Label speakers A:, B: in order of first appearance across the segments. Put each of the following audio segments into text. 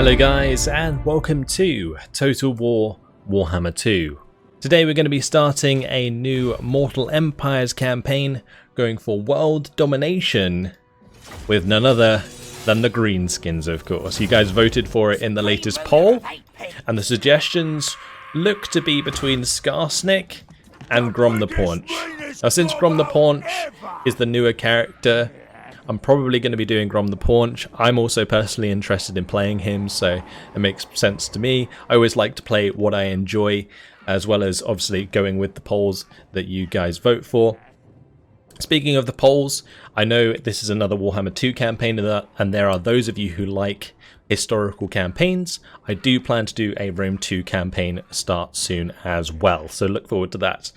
A: Hello guys, and welcome to Total War Warhammer 2. Today we're going to be starting a new Mortal Empires campaign, going for world domination with none other than the Greenskins, of course. You guys voted for it in the latest poll, and the suggestions look to be between Skarsnik and Grom the Paunch. Now, since Grom the Paunch is the newer character, I'm probably going to be doing Grom the Paunch. I'm also personally interested in playing him, so it makes sense to me. I always like to play what I enjoy, as well as obviously going with the polls that you guys vote for. Speaking of the polls, I know this is another Warhammer 2 campaign, and there are those of you who like historical campaigns. I do plan to do a Rome 2 campaign start soon as well, so look forward to that.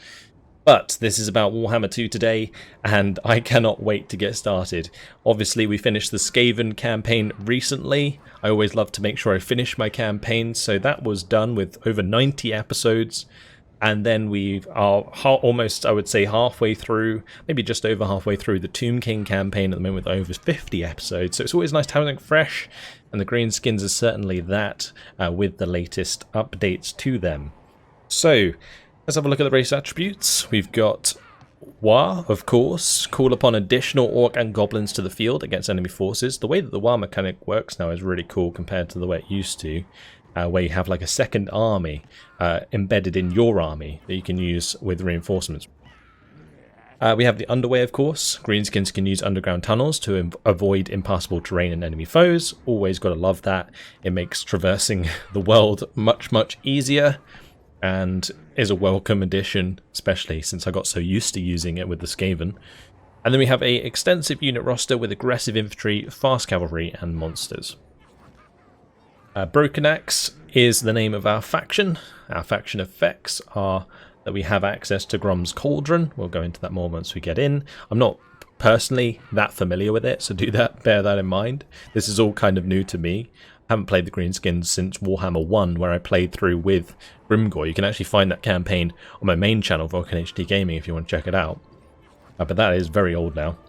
A: But this is about Warhammer 2 today, and I cannot wait to get started. Obviously, we finished the Skaven campaign recently. I always love to make sure I finish my campaign, so that was done with over 90 episodes. And then we are almost, I would say, halfway through, maybe just over halfway through the Tomb King campaign at the moment with over 50 episodes. So it's always nice to have something fresh, and the Greenskins is certainly that with the latest updates to them. So let's have a look at the race attributes. We've got War, of course. Call upon additional Orc and Goblins to the field against enemy forces. The way that the War mechanic works now is really cool compared to the way it used to, where you have like a second army embedded in your army that you can use with reinforcements. We have the Underway, of course. Greenskins can use underground tunnels to avoid impassable terrain and enemy foes. Always got to love that. It makes traversing the world much, much easier, and is a welcome addition, especially since I got so used to using it with the Skaven. And then we have a extensive unit roster with aggressive infantry, fast cavalry, and monsters. Broken Axe is the name of our faction. Our faction effects are that we have access to Grom's Cauldron. We'll go into that more once we get in. I'm not personally that familiar with it, so bear that in mind. This is all kind of new to me. I haven't played the Greenskins since Warhammer 1, where I played through with Grimgor. You can actually find that campaign on my main channel, Vulcan HD Gaming, if you want to check it out. But that is very old now.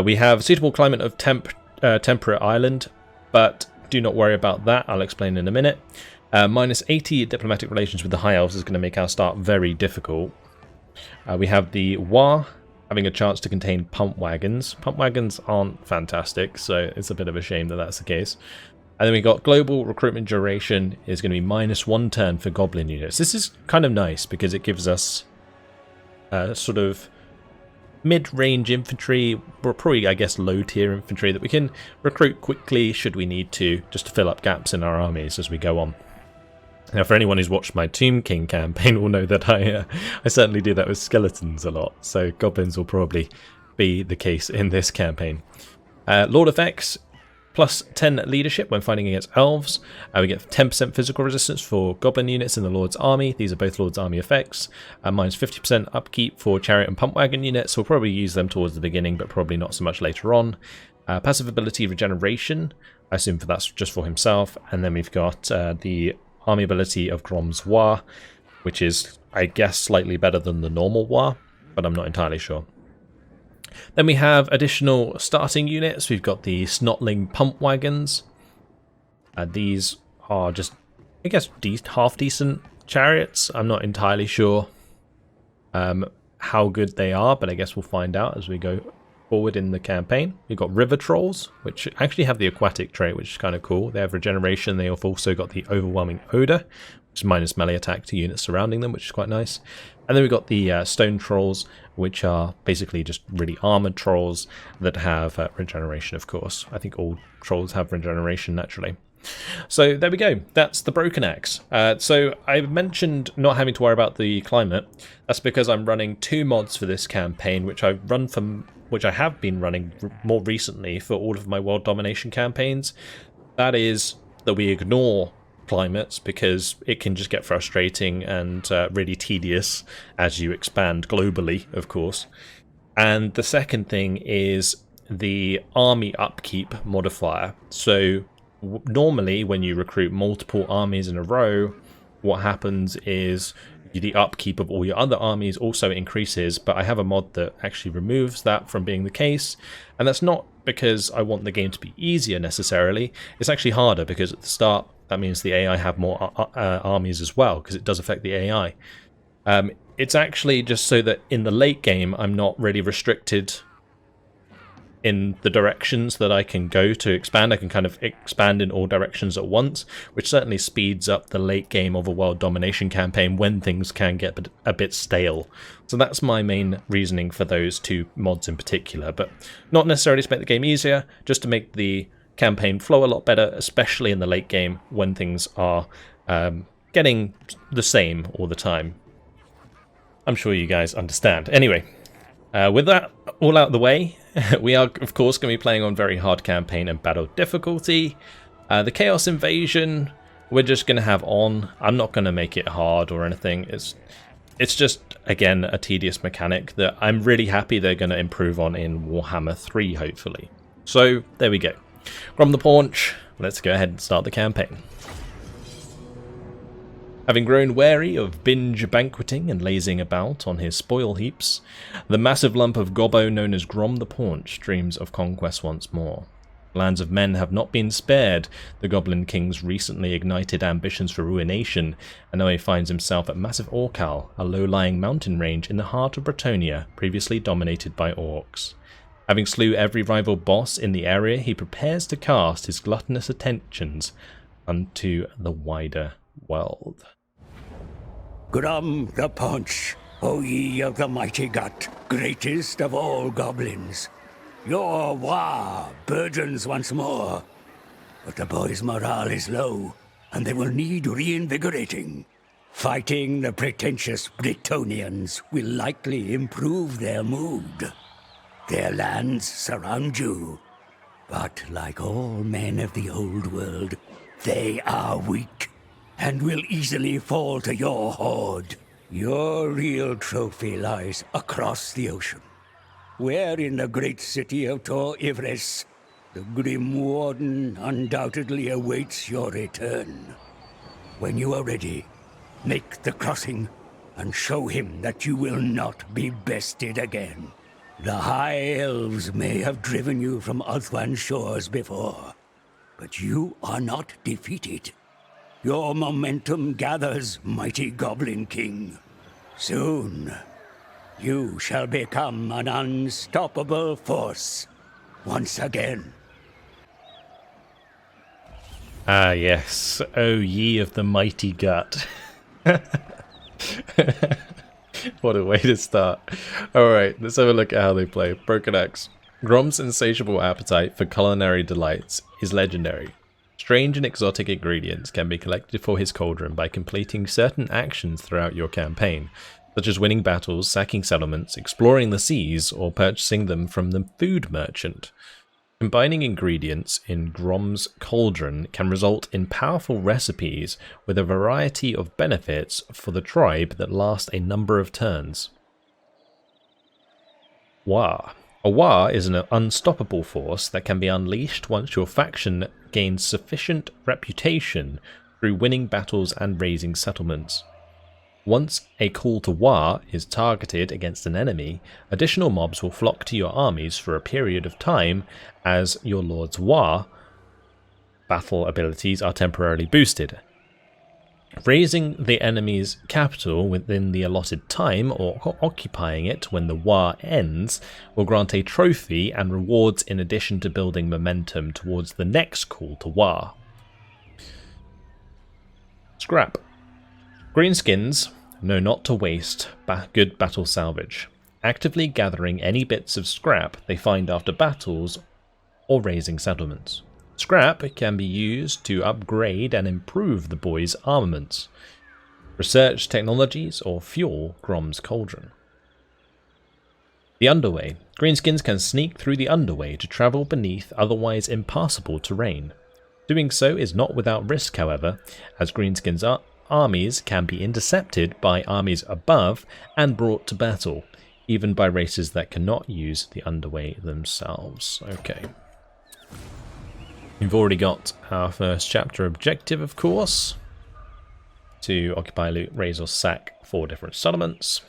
A: We have suitable climate of temperate island, but do not worry about that. I'll explain in a minute. Minus 80 diplomatic relations with the High Elves is going to make our start very difficult. We have the War having a chance to contain pump wagons. Pump wagons aren't fantastic, so it's a bit of a shame that that's the case. And then we got global recruitment duration is going to be -1 turn for Goblin units. This is kind of nice because it gives us sort of mid-range infantry, or probably I guess low-tier infantry that we can recruit quickly should we need to, just to fill up gaps in our armies as we go on. Now, for anyone who's watched my Tomb King campaign will know that I certainly do that with skeletons a lot, so goblins will probably be the case in this campaign. Lord effects, plus 10 leadership when fighting against elves. We get 10% physical resistance for goblin units in the Lord's army. These are both Lord's army effects. Minus 50% upkeep for chariot and pump wagon units. We'll probably use them towards the beginning, but probably not so much later on. Passive ability regeneration. I assume that's just for himself. And then we've got the army ability of Grom's War, which is, I guess, slightly better than the normal War, but I'm not entirely sure. Then we have additional starting units. We've got the Snotling pump wagons. These are just, I guess, half-decent chariots. I'm not entirely sure how good they are, but I guess we'll find out as we go forward in the campaign. We've got River Trolls, which actually have the aquatic trait, which is kind of cool. They have regeneration. They have also got the Overwhelming Odor, which is minus melee attack to units surrounding them, which is quite nice. And then we've got the Stone Trolls, which are basically just really armoured trolls that have regeneration, of course. I think all trolls have regeneration naturally. So there we go. That's the Broken Axe. So I mentioned not having to worry about the climate. That's because I'm running 2 mods for this campaign, which I have been running more recently for all of my world domination campaigns. That is that we ignore climates because it can just get frustrating and really tedious as you expand globally, of course. And the second thing is the army upkeep modifier. So normally when you recruit multiple armies in a row, what happens is the upkeep of all your other armies also increases, but I have a mod that actually removes that from being the case, and that's not because I want the game to be easier necessarily. It's actually harder because at the start that means the AI have more armies as well, because it does affect the AI. It's actually just so that in the late game I'm not really restricted in the directions that I can go to expand. I can kind of expand in all directions at once, which certainly speeds up the late game of a world domination campaign when things can get a bit stale. So that's my main reasoning for those two mods in particular, but not necessarily to make the game easier, just to make the campaign flow a lot better, especially in the late game when things are getting the same all the time. I'm sure you guys understand. Anyway, with that all out of the way, we are of course going to be playing on very hard campaign and battle difficulty. The Chaos Invasion we're just going to have on. I'm not going to make it hard or anything. It's just, again, a tedious mechanic that I'm really happy they're going to improve on in Warhammer 3, hopefully. So, there we go. Grom the Paunch, let's go ahead and start the campaign. Having grown wary of binge banqueting and lazing about on his spoil heaps, the massive lump of gobbo known as Grom the Paunch dreams of conquest once more. Lands of men have not been spared, the Goblin King's recently ignited ambitions for ruination, and now he finds himself at Massive Orcal, a low-lying mountain range in the heart of Bretonnia, previously dominated by orcs. Having slew every rival boss in the area, he prepares to cast his gluttonous attentions unto the wider world.
B: Grom the Paunch, O ye of the mighty gut, greatest of all goblins. Your war burdens once more, but the boys' morale is low, and they will need reinvigorating. Fighting the pretentious Bretonians will likely improve their mood. Their lands surround you, but like all men of the old world, they are weak and will easily fall to your horde. Your real trophy lies across the ocean, where in the great city of Tor Ivres, the Grim Warden undoubtedly awaits your return. When you are ready, make the crossing and show him that you will not be bested again. The High Elves may have driven you from Ulthuan's shores before, but you are not defeated. Your momentum gathers, mighty Goblin King. Soon, you shall become an unstoppable force once again.
A: Ah yes, O ye of the mighty gut. What a way to start. Alright, let's have a look at how they play. Broken Axe. Grom's insatiable appetite for culinary delights is legendary. Strange and exotic ingredients can be collected for his cauldron by completing certain actions throughout your campaign, such as winning battles, sacking settlements, exploring the seas, or purchasing them from the food merchant. Combining ingredients in Grom's cauldron can result in powerful recipes with a variety of benefits for the tribe that last a number of turns. War. A war is an unstoppable force that can be unleashed once your faction gains sufficient reputation through winning battles and raising settlements. Once a call to war is targeted against an enemy, additional mobs will flock to your armies for a period of time as your Lord's War battle abilities are temporarily boosted. Raising the enemy's capital within the allotted time or occupying it when the war ends will grant a trophy and rewards in addition to building momentum towards the next call to war. Scrap. Greenskins know not to waste good battle salvage, actively gathering any bits of scrap they find after battles or raising settlements. Scrap can be used to upgrade and improve the boys' armaments, research technologies, or fuel Grom's cauldron. The Underway. Greenskins can sneak through the Underway to travel beneath otherwise impassable terrain. Doing so is not without risk, however, as Greenskins' armies can be intercepted by armies above and brought to battle, even by races that cannot use the Underway themselves. Okay. We've already got our first chapter objective, of course. to occupy, loot, raise, or sack 4 different settlements.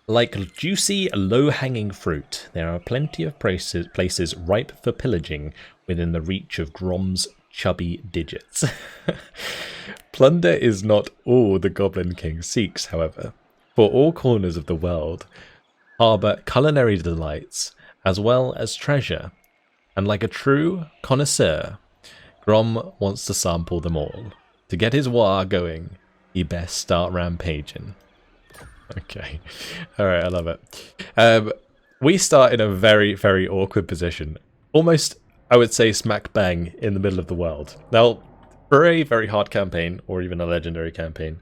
A: Like juicy, low-hanging fruit, there are plenty of places ripe for pillaging within the reach of Grom's chubby digits. Plunder is not all the Goblin King seeks, however, for all corners of the world harbour culinary delights as well as treasure, and like a true connoisseur, Grom wants to sample them all. To get his war going, he best start rampaging. Okay. Alright, I love it. We start in a very, very awkward position. Almost, I would say, smack bang in the middle of the world. Now, for a very hard campaign, or even a legendary campaign,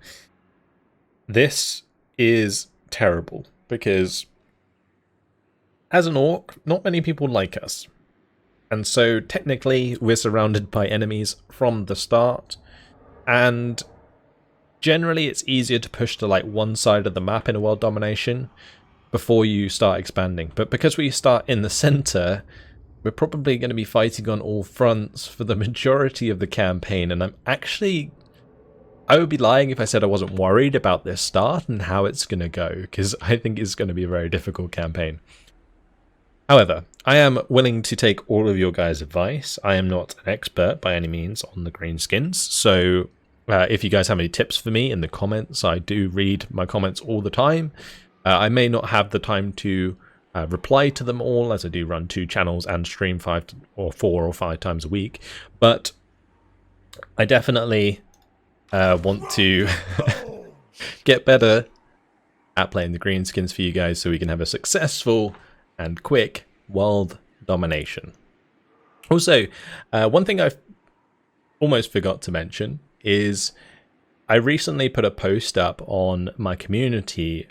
A: this is terrible, because as an orc, not many people like us. And so, technically, we're surrounded by enemies from the start, and generally, it's easier to push to like one side of the map in a world domination before you start expanding. But because we start in the center, we're probably going to be fighting on all fronts for the majority of the campaign. And I would be lying if I said I wasn't worried about this start and how it's going to go, because I think it's going to be a very difficult campaign. However, I am willing to take all of your guys' advice. I am not an expert by any means on the Greenskins, so if you guys have any tips for me in the comments, I do read my comments all the time. I may not have the time to reply to them all, as I do run 2 channels and stream 4 or 5 times a week, but I definitely want to get better at playing the Greenskins for you guys so we can have a successful and quick world domination. Also, one thing I almost forgot to mention is I recently put a post up on my community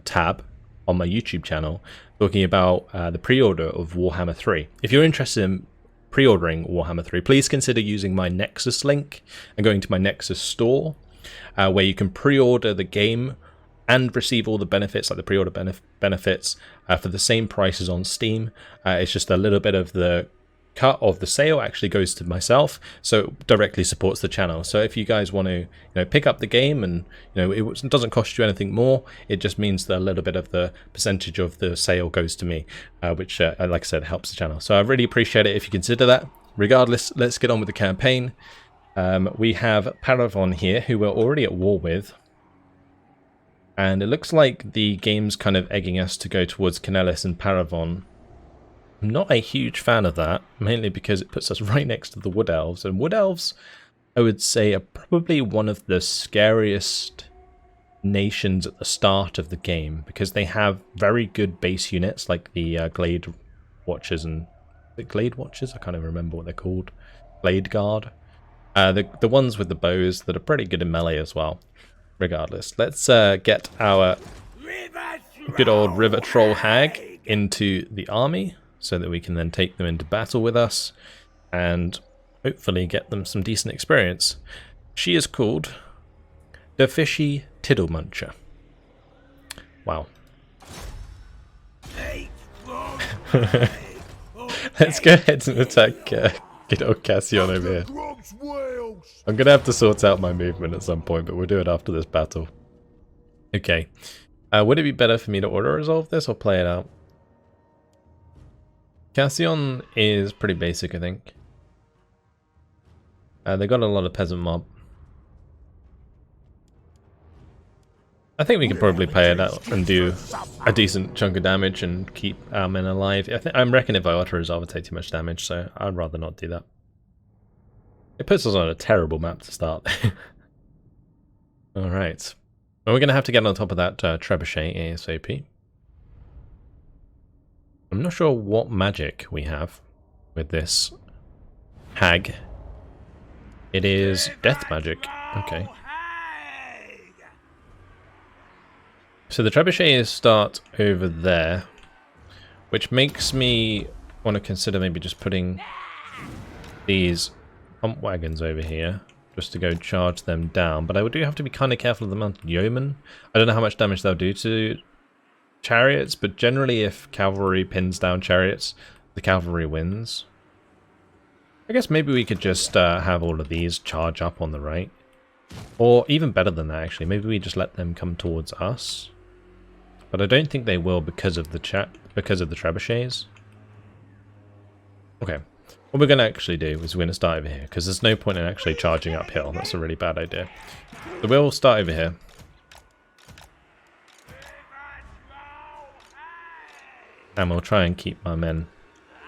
A: tab on my YouTube channel talking about the pre-order of Warhammer 3. If you're interested in pre-ordering Warhammer 3, please consider using my Nexus link and going to my Nexus store, where you can pre-order the game and receive all the benefits, like the pre-order benefits, for the same price as on Steam. It's just a little bit of the cut of the sale actually goes to myself, so it directly supports the channel. So if you guys want to pick up the game, and it doesn't cost you anything more, it just means that a little bit of the percentage of the sale goes to me, which like I said, helps the channel. So I really appreciate it if you consider that. Regardless, let's get on with the campaign. We have Paravon here, who we're already at war with, and it looks like the game's kind of egging us to go towards Canellis and Paravon. I'm not a huge fan of that, mainly because it puts us right next to the Wood Elves. And Wood Elves, I would say, are probably one of the scariest nations at the start of the game, because they have very good base units, like the Glade Watchers and... the Glade Watchers? I can't even remember what they're called. Glade Guard. The ones with the bows that are pretty good in melee as well. Regardless, let's get our good old River Troll Hag into the army, so that we can then take them into battle with us and hopefully get them some decent experience. She is called the Fishy Tiddlemuncher. Wow. Let's go ahead and attack good old Cassian over here. I'm going to have to sort out my movement at some point, but we'll do it after this battle. Okay. Would it be better for me to auto-resolve this or play it out? Cassian is pretty basic, I think. They got a lot of peasant mob. I think we can probably play it out and do a decent chunk of damage and keep our men alive. I reckon if I auto-resolve, it'd take too much damage, so I'd rather not do that. It puts us on a terrible map to start. Alright. Well, we're going to have to get on top of that trebuchet ASAP. I'm not sure what magic we have with this hag. It is death magic. Okay. So the trebuchets start over there, which makes me want to consider maybe just putting these pump wagons over here just to go charge them down. But I do have to be kind of careful of the mounted yeomen. I don't know how much damage they'll do to chariots, but generally if cavalry pins down chariots, the cavalry wins. I guess maybe we could just have all of these charge up on the right. Or even better than that, actually. Maybe we just let them come towards us. But I don't think they will because of the trebuchets. Okay. What we're going to actually do is we're going to start over here, because there's no point in actually charging uphill. That's a really bad idea. So we'll start over here. And we'll try and keep my men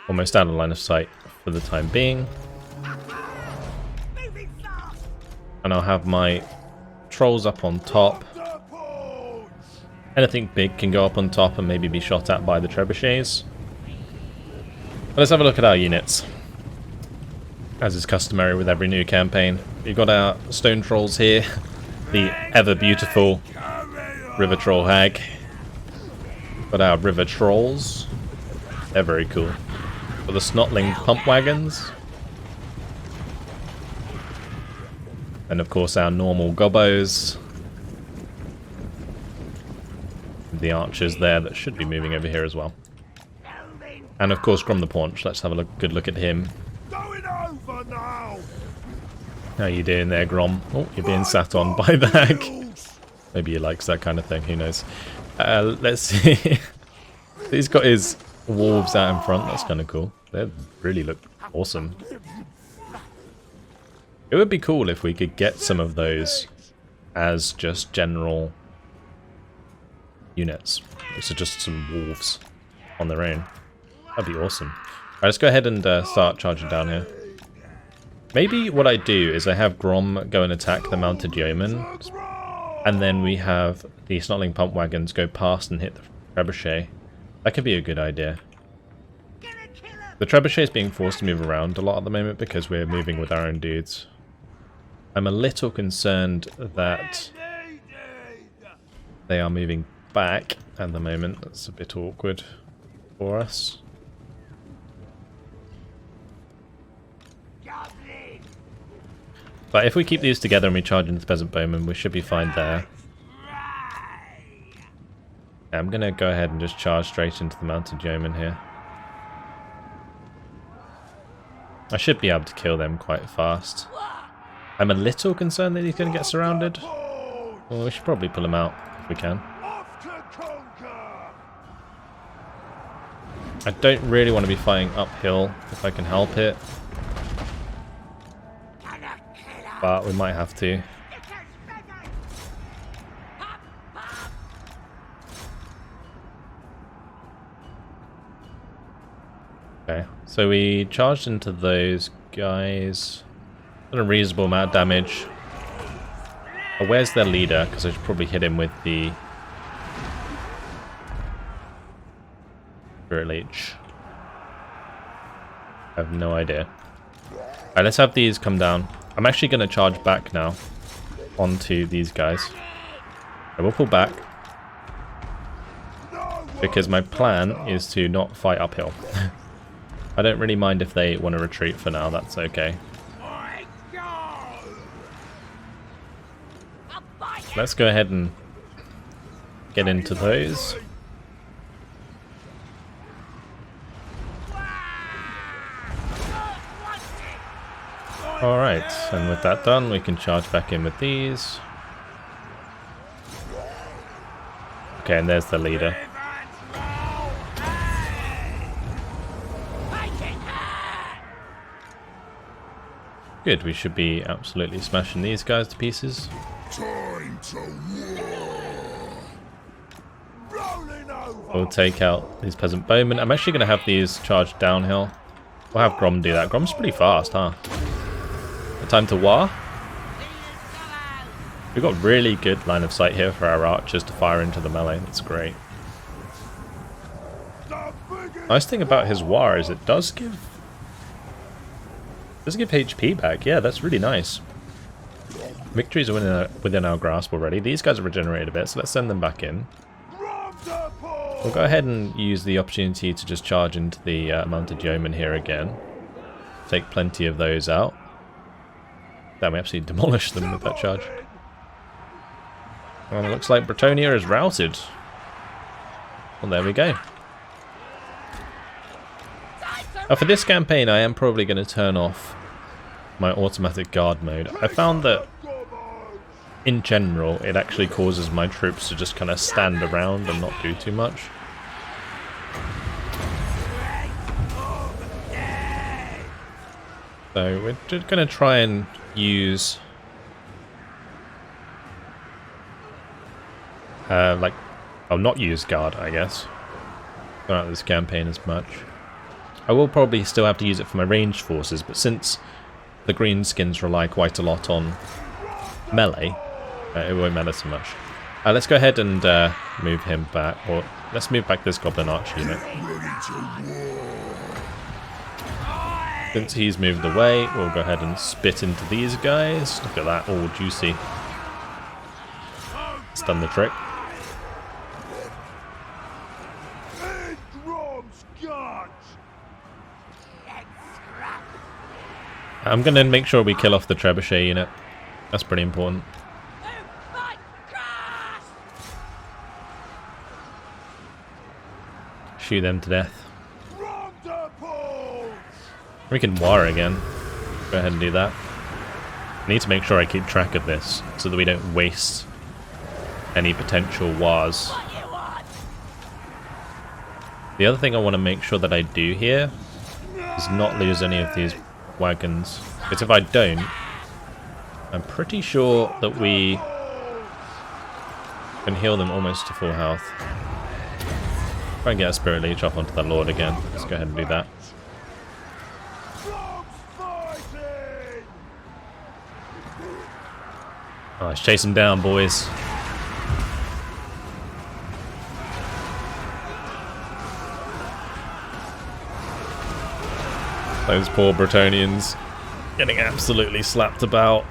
A: almost out of line of sight for the time being. And I'll have my trolls up on top. Anything big can go up on top and maybe be shot at by the trebuchets. But let's have a look at our units. As is customary with every new campaign. We've got our stone trolls here. The ever beautiful river troll hag. Got our river trolls. They're very cool. Got the snotling pump wagons. And of course our normal gobbos. The archers there that should be moving over here as well. And of course Grom the Paunch. Let's have a good look at him. How you doing there, Grom? Oh, you're being sat on by the hag. Maybe he likes that kind of thing, who knows. Let's see. He's got his wolves out in front, that's kind of cool. They really look awesome. It would be cool if we could get some of those as just general units. So just some wolves on their own. That'd be awesome. Alright, let's go ahead and start charging down here. Maybe what I do is I have Grom go and attack the mounted yeomen, and then we have the snotling pump wagons go past and hit the trebuchet. That could be a good idea. The trebuchet is being forced to move around a lot at the moment because we're moving with our own dudes. I'm a little concerned that they are moving back at the moment. That's a bit awkward for us. But if we keep these together and we charge into the peasant bowman, we should be fine there. Yeah, I'm going to go ahead and just charge straight into the mounted yeoman here. I should be able to kill them quite fast. I'm a little concerned that he's going to get surrounded. Well, we should probably pull him out if we can. I don't really want to be fighting uphill if I can help it. But we might have to. Okay, so we charged into those guys. Done a reasonable amount of damage. Oh, where's their leader? Because I should probably hit him with the Spirit Leech. I have no idea. Alright, let's have these come down. I'm actually going to charge back now onto these guys. I will pull back because my plan is to not fight uphill. I don't really mind if they want to retreat for now, that's okay. Let's go ahead and get into those. Alright, and with that done, we can charge back in with these. Okay, and there's the leader. Good, we should be absolutely smashing these guys to pieces. Time to war. We'll take out these peasant bowmen. I'm actually going to have these charged downhill. We'll have Grom do that. Grom's pretty fast, huh? Time to war. We've got really good line of sight here for our archers to fire into the melee. That's great. Nice thing about his war is it does give HP back. Yeah, that's really nice. Victories are within our grasp already. These guys are regenerated a bit, so let's send them back in. We'll go ahead and use the opportunity to just charge into the mounted yeoman here again. Take plenty of those out. Damn, we absolutely demolished them with that charge. Well, it looks like Bretonnia is routed. Well, there we go. Now, for this campaign, I am probably going to turn off my automatic guard mode. I found that in general, it actually causes my troops to just kind of stand around and not do too much. So we're just going to try and use not use guard, I guess. Not this campaign as much. I will probably still have to use it for my ranged forces, but since the Greenskins rely quite a lot on melee, it won't matter so much. Let's go ahead and move him back, or let's move back this Goblin Archer unit. Since he's moved away, we'll go ahead and spit into these guys. Look at that, all juicy. It's done the trick. I'm going to make sure we kill off the Trebuchet unit. That's pretty important. Shoot them to death. We can war again. Go ahead and do that. I need to make sure I keep track of this so that we don't waste any potential wars. The other thing I want to make sure that I do here is not lose any of these wagons, because if I don't, I'm pretty sure that we can heal them almost to full health. Try and get a Spirit Leech off onto that Lord again. Let's go ahead and do that. Oh, let's chase him down, boys. Those poor Bretonians getting absolutely slapped about.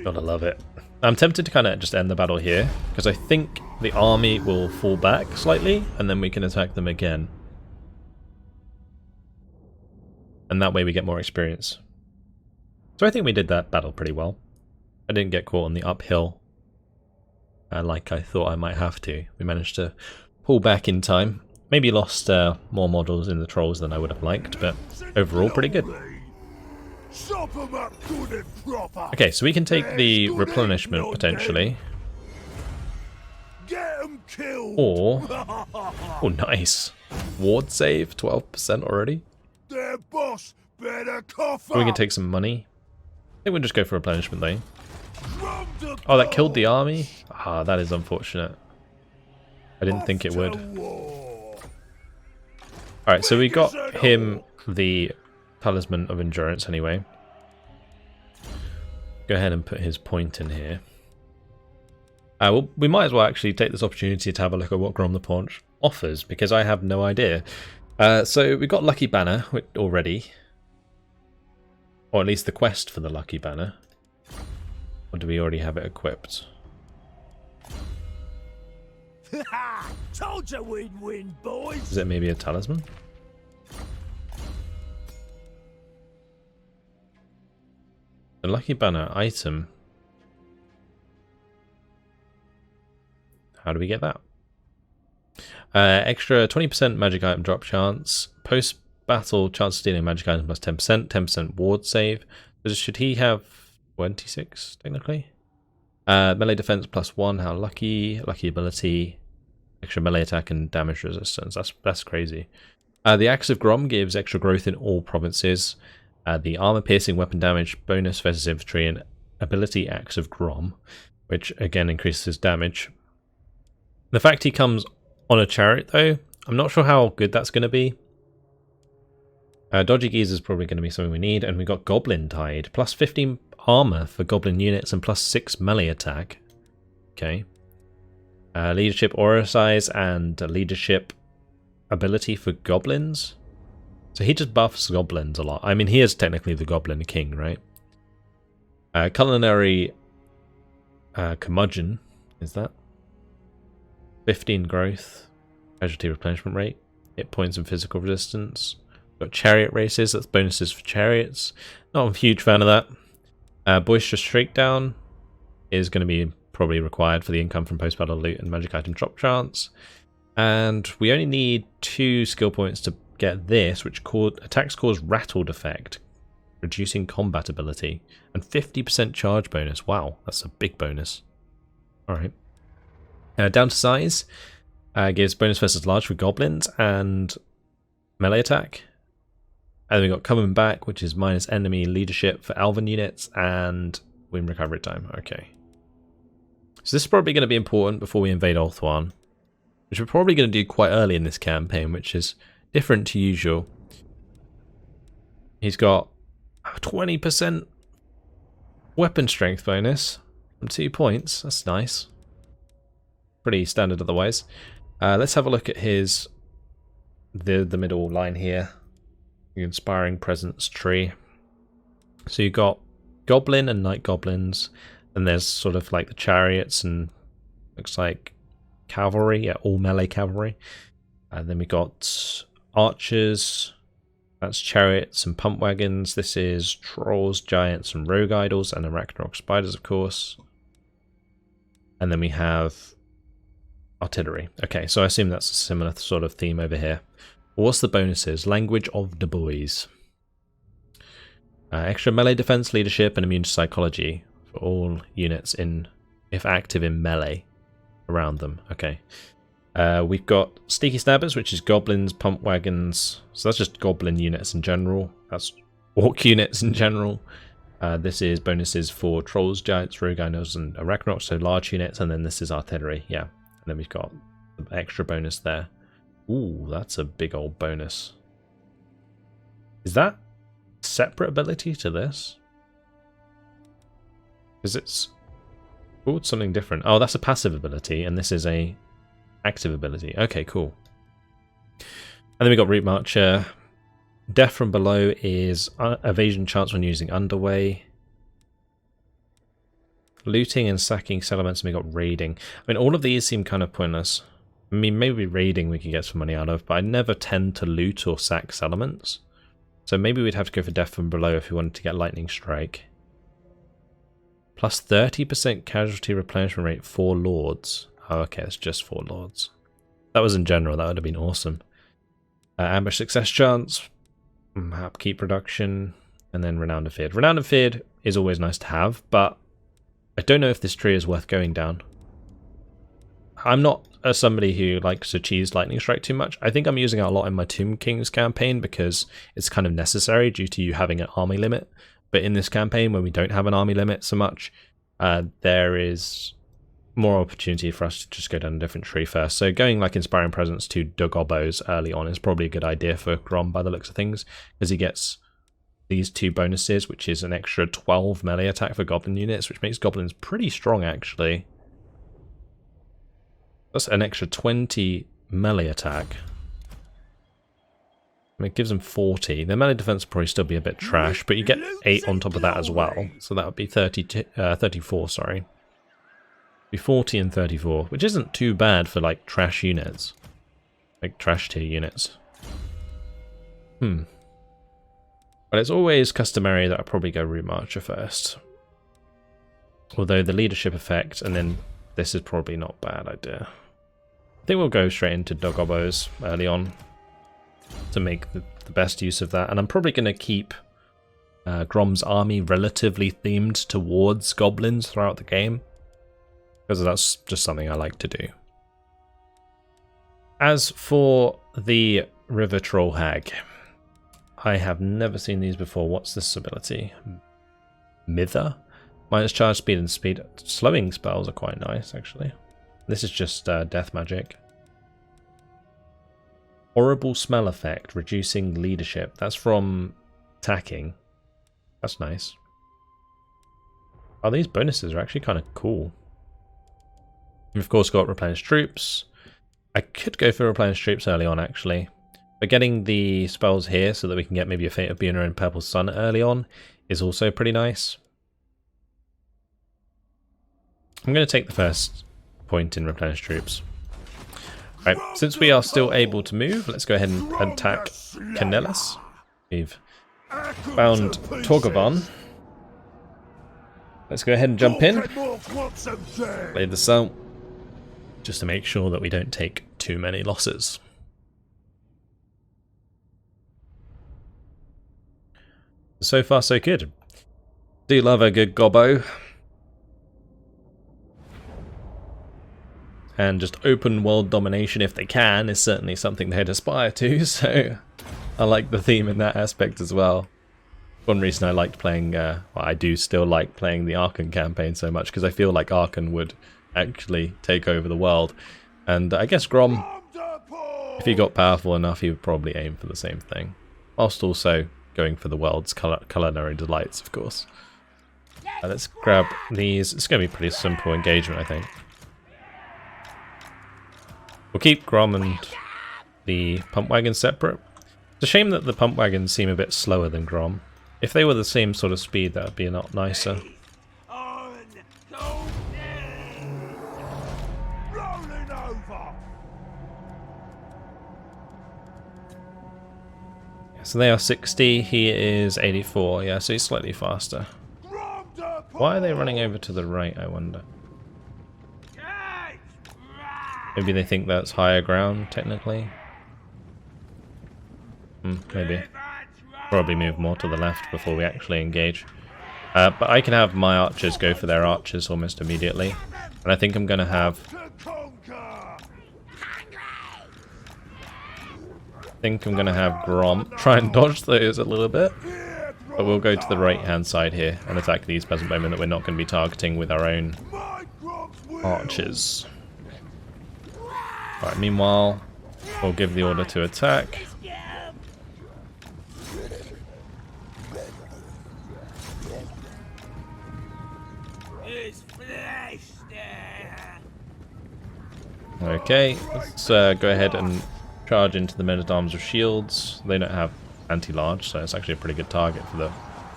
A: Gotta love it. I'm tempted to kind of just end the battle here, because I think the army will fall back slightly, and then we can attack them again. And that way we get more experience. So I think we did that battle pretty well. I didn't get caught on the uphill like I thought I might have to. We managed to pull back in time. Maybe lost more models in the trolls than I would have liked, but overall pretty good. Okay, so we can take the replenishment potentially. Or, oh nice, ward save 12% already. We can take some money. I think we'll just go for replenishment though. Oh, that killed the army? Ah, that is unfortunate. I didn't think it would. Alright, so we got him the Talisman of Endurance anyway. Go ahead and put his point in here. Well, we might as well actually take this opportunity to have a look at what Grom the Paunch offers, because I have no idea. So we got Lucky Banner already. Or at least the quest for the Lucky Banner. Or do we already have it equipped?
B: Told you we'd win, boys.
A: Is it maybe a talisman? The Lucky Banner item. How do we get that? Extra 20% magic item drop chance. Post battle chance of stealing magic item plus 10%. 10% ward save. So should he have 26 technically? Melee defense plus 1. How lucky. Lucky ability. Extra melee attack and damage resistance. That's crazy. The Axe of Grom gives extra growth in all provinces. The armor piercing weapon damage bonus versus infantry and ability Axe of Grom, which again increases damage. The fact he comes on a chariot though, I'm not sure how good that's going to be. Dodgy Geese is probably going to be something we need, and we got Goblin Tide, plus 15 armor for Goblin units and plus 6 melee attack. Okay. Leadership aura size and leadership ability for goblins. So he just buffs goblins a lot. I mean, he is technically the Goblin King, right? Culinary curmudgeon is that? 15 growth, casualty replenishment rate, hit points and physical resistance. Got chariot races, that's bonuses for chariots. Not a huge fan of that. Boisterous Shakedown is going to be probably required for the income from post-battle loot and magic item drop chance. And we only need 2 skill points to get this, which attacks cause rattled effect. reducing combat ability, and 50% charge bonus. Wow, that's a big bonus. Alright. Down to size, gives bonus versus large for goblins and melee attack. And then we got coming back, which is minus enemy leadership for elven units and win recovery time. Okay. So this is probably going to be important before we invade Ulthuan, which we're probably going to do quite early in this campaign, which is different to usual. He's got a 20% weapon strength bonus from 2 points. That's nice. Pretty standard otherwise. Let's have a look at his the middle line here. The inspiring presence tree. So you've got goblin and night goblins, and there's sort of like the chariots and looks like cavalry, yeah, all melee cavalry. And then we got archers, that's chariots and pump wagons. This is trolls, giants and rogue idols, and arachnarok spiders, of course. And then we have artillery. Okay, so I assume that's a similar sort of theme over here. What's the bonuses? Language of the boys. Extra melee defense, leadership, and immune to psychology for all units if active in melee around them. Okay. We've got sneaky stabbers, which is goblins, pump wagons. So that's just goblin units in general. That's orc units in general. This is bonuses for trolls, giants, rogue idols, and arachnoids, so large units. And then this is artillery. Yeah. And then we've got the extra bonus there. Ooh, that's a big old bonus. Is that separate ability to this? Because it's... Oh, it's something different. Oh, that's a passive ability, and this is a active ability. Okay, cool. And then we got Route Marcher. Death from below is evasion chance when using underway. Looting and sacking settlements, and we got raiding. I mean, all of these seem kind of pointless. I mean, maybe raiding we could get some money out of, but I never tend to loot or sack settlements. So maybe we'd have to go for Death from below if we wanted to get Lightning Strike. Plus 30% casualty replenishment rate for lords. Oh, okay, it's just for lords. That was in general, that would have been awesome. Ambush success chance, upkeep reduction, and then Renowned and Feared. Renowned and Feared is always nice to have, but I don't know if this tree is worth going down. I'm not somebody who likes to cheese Lightning Strike too much. I think I'm using it a lot in my Tomb Kings campaign because it's kind of necessary due to you having an army limit. But in this campaign, when we don't have an army limit so much, there is more opportunity for us to just go down a different tree first. So going like Inspiring Presence to Dogobos early on is probably a good idea for Grom by the looks of things, because he gets these 2 bonuses, which is an extra 12 melee attack for goblin units, which makes goblins pretty strong actually. That's an extra 20 melee attack. I mean, it gives them 40. Their melee defense will probably still be a bit trash, but you get 8 on top of that as well. So that would be 34, sorry. Be 40 and 34, which isn't too bad for like trash units. Like trash tier units. But it's always customary that I probably go Route Marcher first. Although the leadership effect, and then this is probably not a bad idea. I think we'll go straight into Dogobos early on to make the best use of that. And I'm probably going to keep Grom's army relatively themed towards goblins throughout the game, because that's just something I like to do. As for the River Troll Hag, I have never seen these before. What's this ability? Mither? Minus charge speed and speed. Slowing spells are quite nice, actually. This is just death magic. Horrible smell effect, reducing leadership. That's from attacking. That's nice. Oh, these bonuses are actually kind of cool. We've of course got Replenish Troops. I could go for Replenish Troops early on, actually. But getting the spells here so that we can get maybe a Fate of Buna and Purple Sun early on is also pretty nice. I'm going to take the first point in Replenish Troops. Right, since we are still able to move, let's go ahead and attack Canellis. We've found Torgovan. Let's go ahead and jump in. Play this out, just to make sure that we don't take too many losses. So far so good. Do love a good gobbo. And just open world domination if they can is certainly something they'd aspire to, so I like the theme in that aspect as well. One reason I liked playing, well, I do still like playing the Archon campaign so much, because I feel like Archon would actually take over the world. And I guess Grom, if he got powerful enough, he would probably aim for the same thing. Whilst also going for the world's culinary delights, of course. Let's grab these. It's going to be pretty simple engagement, I think. We'll keep Grom and the pump wagon separate. It's a shame that the pump wagons seem a bit slower than Grom. If they were the same sort of speed, that would be a lot nicer. So they are 60, he is 84, yeah, so he's slightly faster. Why are they running over to the right, I wonder? Maybe they think that's higher ground, technically? Maybe. Probably move more to the left before we actually engage. But I can have my archers go for their archers almost immediately. And I think I'm going to have... Grom try and dodge those a little bit. But we'll go to the right-hand side here and attack these peasant bowmen that we're not going to be targeting with our own archers. Alright, meanwhile, we'll give the order to attack. Okay, let's go ahead and charge into the men-at-arms with shields. They don't have anti-large, so it's actually a pretty good target for the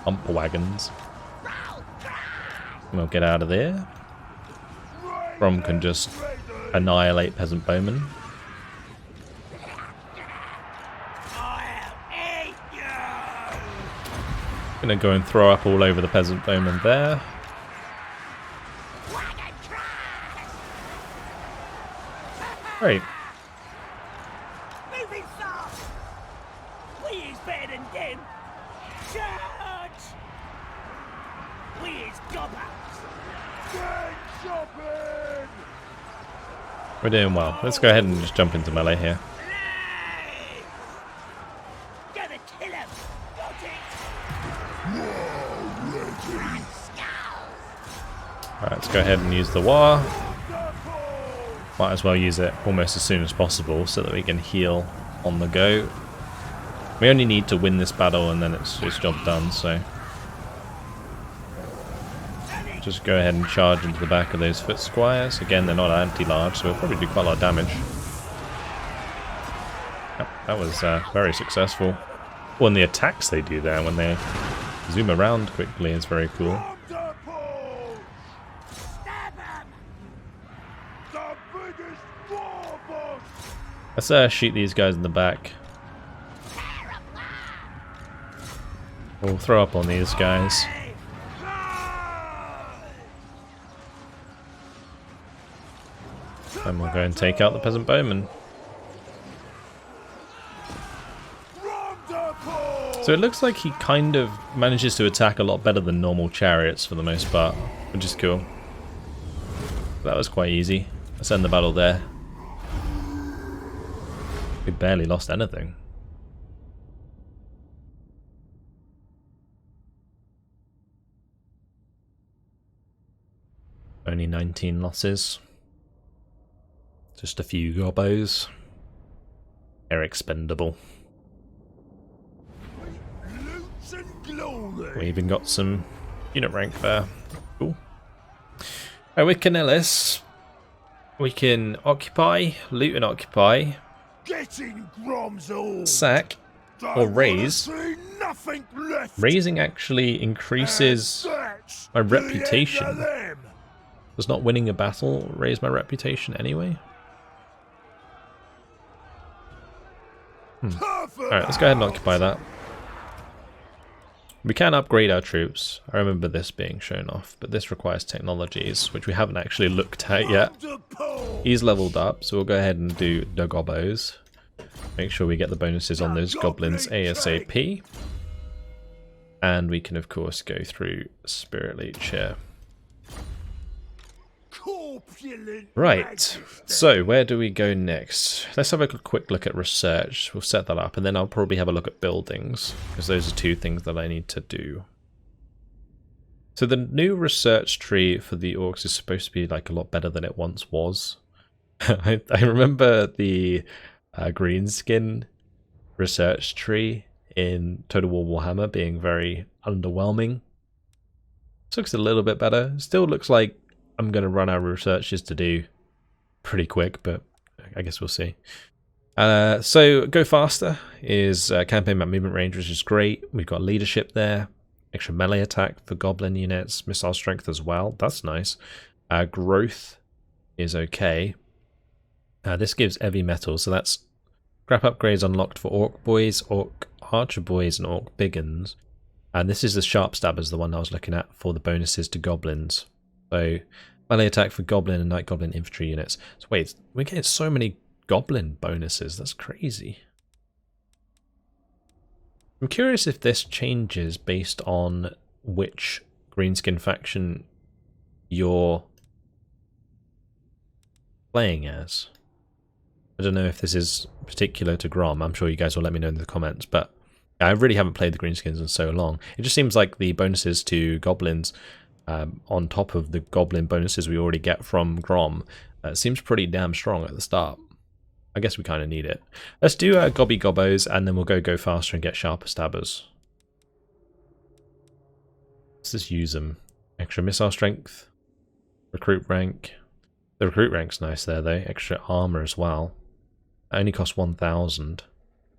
A: pump wagons. We'll get out of there. Grom can just annihilate peasant bowmen. Gonna go and throw up all over the peasant bowmen there. Great. We're doing well. Let's go ahead and just jump into melee here. Alright, let's go ahead and use the war. Might as well use it almost as soon as possible so that we can heal on the go. We only need to win this battle and then it's job done, so... Just go ahead and charge into the back of those foot squires. Again, they're not anti-large, so we'll probably do quite a lot of damage. Yep, that was very successful. Well, and the attacks they do there when they zoom around quickly is very cool. Let's shoot these guys in the back. We'll throw up on these guys. And we'll go and take out the peasant bowman. So it looks like he kind of manages to attack a lot better than normal chariots for the most part, which is cool. That was quite easy. Let's end the battle there. We barely lost anything. Only 19 losses. Just a few gobbos. They're expendable. We even got some unit rank there. Cool. Right, with Canellis, we can occupy, loot and occupy, sack, or raise. Raising actually increases my reputation. Does not winning a battle raise my reputation anyway? Alright, let's go ahead and occupy that. We can upgrade our troops. I remember this being shown off, but this requires technologies, which we haven't actually looked at yet. He's leveled up, so we'll go ahead and do the gobbos. Make sure we get the bonuses on those goblins ASAP. And we can, of course, go through Spirit Leech here. Right, so where do we go next? Let's have a quick look at research. We'll set that up, and then I'll probably have a look at buildings, because those are two things that I need to do. So the new research tree for the orcs is supposed to be like a lot better than it once was. I remember the Greenskin research tree in Total War Warhammer being very underwhelming. This looks a little bit better. Still looks like I'm going to run out of researches to do pretty quick, but I guess we'll see. So Go Faster is campaign map movement range, which is great. We've got leadership there. Extra melee attack for goblin units. Missile strength as well. That's nice. Growth is okay. This gives heavy metal, so that's scrap upgrades unlocked for Orc Boys, Orc Archer Boys, and Orc Biggins. And this is the Sharp Stabbers, the one I was looking at for the bonuses to goblins. So melee attack for goblin and night goblin infantry units. So wait, we're getting so many goblin bonuses. That's crazy. I'm curious if this changes based on which Greenskin faction you're playing as. I don't know if this is particular to Grom. I'm sure you guys will let me know in the comments, but I really haven't played the Greenskins in so long. It just seems like the bonuses to goblins on top of the goblin bonuses we already get from Grom seems pretty damn strong at the start. I guess we kind of need it. Let's do Gobby Gobbos, and then we'll go faster and get Sharper Stabbers. Let's just use them. Extra missile strength, recruit rank. The recruit rank's nice there though. Extra armor as well. It only costs 1,000.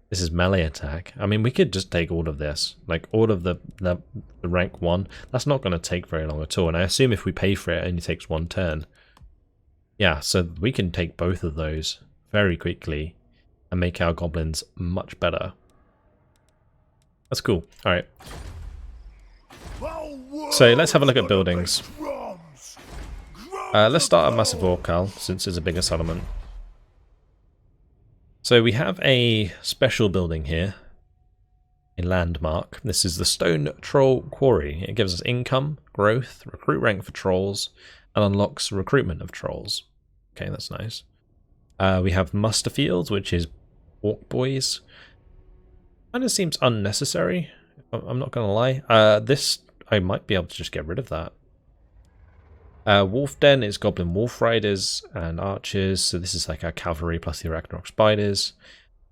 A: This is melee attack. I mean, we could just take all of this. Like, all of the rank 1. That's not going to take very long at all. And I assume if we pay for it, it only takes 1 turn. Yeah, so we can take both of those very quickly and make our goblins much better. That's cool. Alright. So let's have a look at buildings. Let's start at Massive Orcal, since it's a bigger settlement. So we have a special building here, a landmark. This is the Stone Troll Quarry. It gives us income, growth, recruit rank for trolls, and unlocks recruitment of trolls. Okay, that's nice. We have Muster Fields, which is Orc Boys. Kind of seems unnecessary, I'm not going to lie. This, I might be able to just get rid of that. Wolf Den is Goblin Wolf Riders and Archers, so this is like our cavalry plus the Ragnarok Spiders.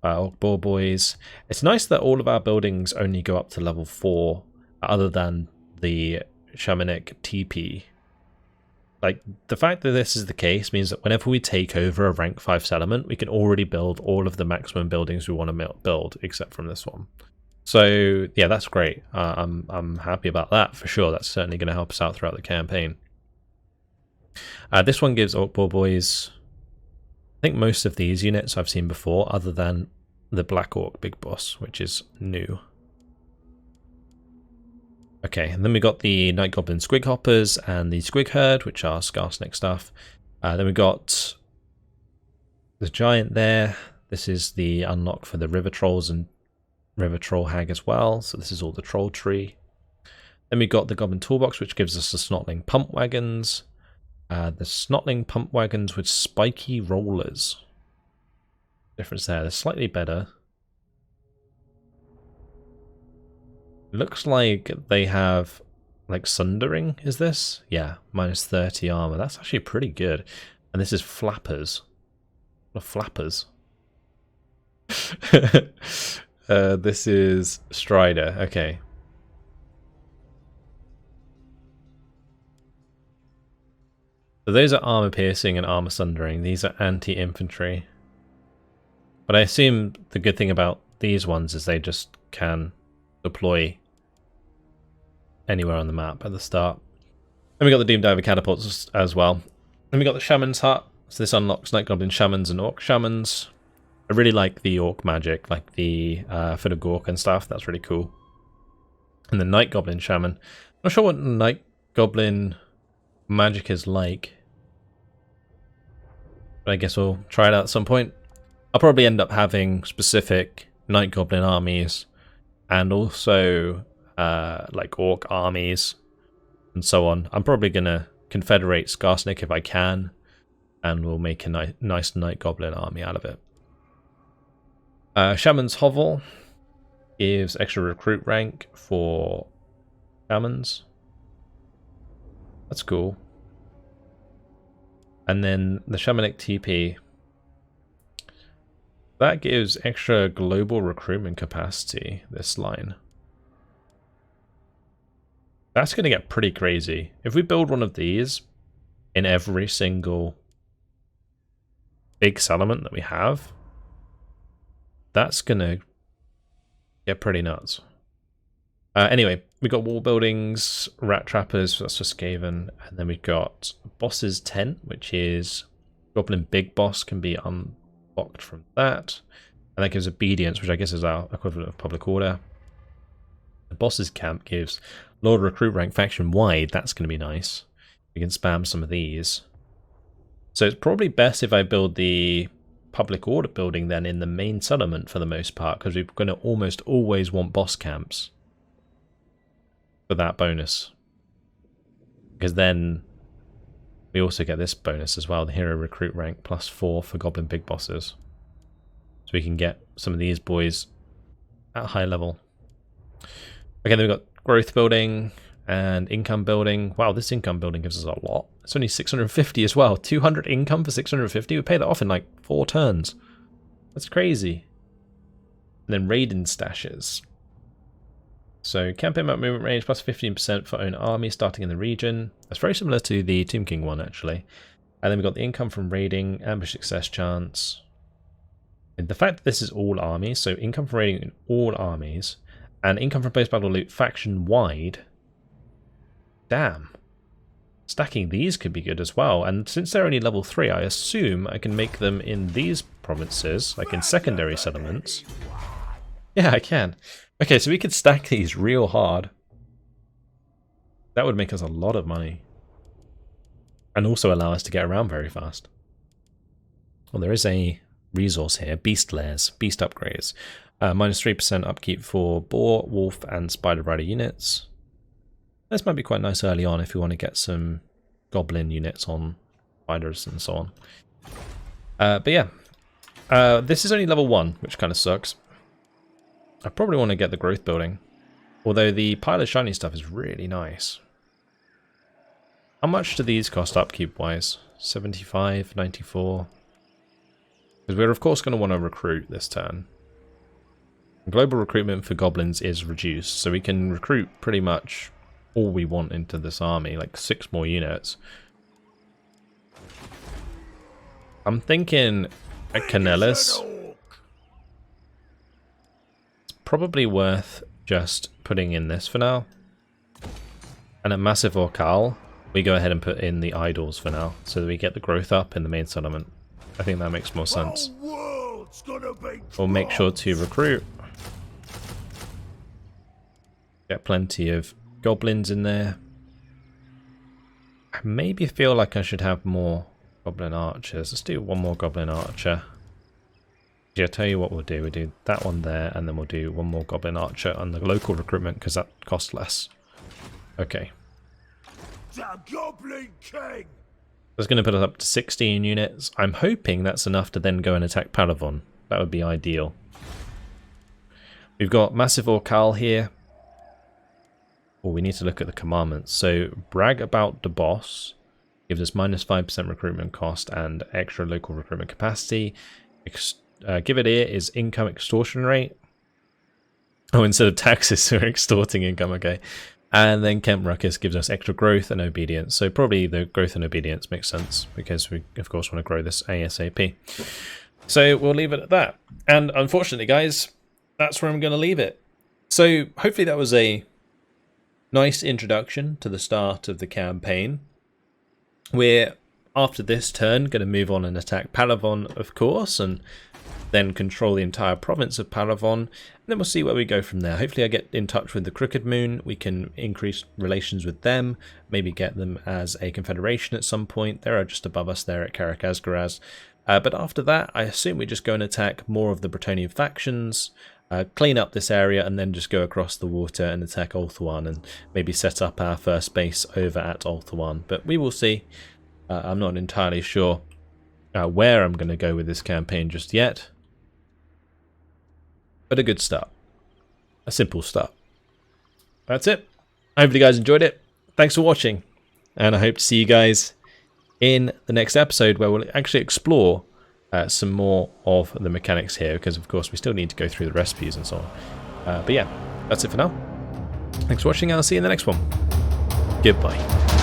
A: Orc Boar Boys. It's nice that all of our buildings only go up to level 4, other than the Shamanic TP. Like, the fact that this is the case means that whenever we take over a rank 5 settlement, we can already build all of the maximum buildings we want to build, except from this one. So, yeah, that's great. I'm happy about that, for sure. That's certainly going to help us out throughout the campaign. This one gives Orc Boar Boys, I think most of these units I've seen before, other than the Black Orc Big Boss, which is new. Okay, and then we got the Night Goblin Squig Hoppers and the Squig Herd, which are Scarsnick stuff. Then we got the Giant there. This is the unlock for the River Trolls and River Troll Hag as well. So this is all the Troll Tree. Then we got the Goblin Toolbox, which gives us the Snotling Pump Wagons. The Snotling Pump Wagons with spiky rollers. Difference there. They're slightly better. Looks like they have, like, Sundering, is this? Yeah, minus 30 armor. That's actually pretty good. And this is Flappers. What are Flappers? This is Strider. Okay. So those are armor piercing and armor sundering. These are anti-infantry. But I assume the good thing about these ones is they just can deploy anywhere on the map at the start. Then we got the Doom Diver catapults as well. Then we got the Shaman's Hut. So this unlocks Night Goblin Shamans and Orc Shamans. I really like the Orc magic, like the Foot of Gork and stuff. That's really cool. And the Night Goblin Shaman. Not sure what Night Goblin magic is like, but I guess we'll try it out at some point. I'll probably end up having specific Night Goblin armies and also like orc armies and so on. I'm probably going to confederate Skarsnik if I can, and we'll make a nice Night Goblin army out of it. Shaman's Hovel gives extra recruit rank for Shamans. That's cool. And then the Shamanic TP, that gives extra global recruitment capacity, this line. That's going to get pretty crazy. If we build one of these in every single big settlement that we have, that's going to get pretty nuts. Anyway, we got wall buildings, rat trappers, that's for Skaven, and then we've got boss's tent, which is Goblin Big Boss can be unlocked from that, and that gives obedience, which I guess is our equivalent of public order. The boss's camp gives Lord recruit rank faction wide. That's going to be nice. We can spam some of these. So it's probably best if I build the public order building then in the main settlement for the most part, because we're going to almost always want boss camps for that bonus, because then we also get this bonus as well, the hero recruit rank +4 for Goblin Big Bosses, so we can get some of these boys at a high level. Okay, then we've got growth building and income building. Wow, this income building gives us a lot. It's only 650 as well. 200 income for 650. We pay that off in like 4 turns. That's crazy. And then raiding stashes. So campaign map movement range plus 15% for own army starting in the region. That's very similar to the Tomb King one actually. And then we've got the income from raiding, ambush success chance. And the fact that this is all armies, so income from raiding in all armies, and income from post-battle loot faction wide. Damn. Stacking these could be good as well. And since they're only level 3, I assume I can make them in these provinces, like in secondary settlements. Yeah, I can. Okay, so we could stack these real hard. That would make us a lot of money. And also allow us to get around very fast. Well, there is a resource here. Beast Lairs, Beast Upgrades. Minus 3% upkeep for Boar, Wolf, and Spider Rider units. This might be quite nice early on if we want to get some Goblin units on spiders and so on. But yeah, this is only level 1, which kind of sucks. I probably want to get the growth building, although the pile of shiny stuff is really nice. How much do these cost upkeep wise? 75, 94. Because we're of course going to want to recruit this turn. Global recruitment for goblins is reduced, so we can recruit pretty much all we want into this army, like 6 more units. I'm thinking a Canellis. It's probably worth just putting in this for now. And a Massive Orcal, we go ahead and put in the idols for now, so that we get the growth up in the main settlement. I think that makes more sense. We'll make sure to recruit. Get plenty of goblins in there. I maybe feel like I should have more goblin archers. Let's do one more goblin archer. Yeah, I'll tell you what we'll do. We'll do that one there, and then we'll do one more goblin archer on the local recruitment because that costs less. Okay.
C: The Goblin King!
A: That's going to put us up to 16 units. I'm hoping that's enough to then go and attack Paravon. That would be ideal. We've got Massive Orcal here. Oh, we need to look at the commandments. So, brag about the boss gives us minus 5% recruitment cost and extra local recruitment capacity. Give it ear is income extortion rate. Oh, instead of taxes, we're extorting income, okay. And then Kemp Ruckus gives us extra growth and obedience. So probably the growth and obedience makes sense because we, of course, want to grow this ASAP. So we'll leave it at that. And unfortunately, guys, that's where I'm going to leave it. So hopefully that was a nice introduction to the start of the campaign. We're, after this turn, going to move on and attack Paravon, of course, and then control the entire province of Paravon, and then we'll see where we go from there. Hopefully I get in touch with the Crooked Moon, we can increase relations with them, maybe get them as a confederation at some point. They're just above us there at Karak Azgaraz. But after that, I assume we just go and attack more of the Bretonnian factions, clean up this area and then just go across the water and attack Ulthuan and maybe set up our first base over at Ulthuan. But we will see. I'm not entirely sure where I'm going to go with this campaign just yet. But a good start. A simple start. That's it. I hope you guys enjoyed it. Thanks for watching. And I hope to see you guys in the next episode where we'll actually explore some more of the mechanics here, because of course we still need to go through the recipes and so on. But yeah, that's it for now. Thanks for watching, and I'll see you in the next one. Goodbye.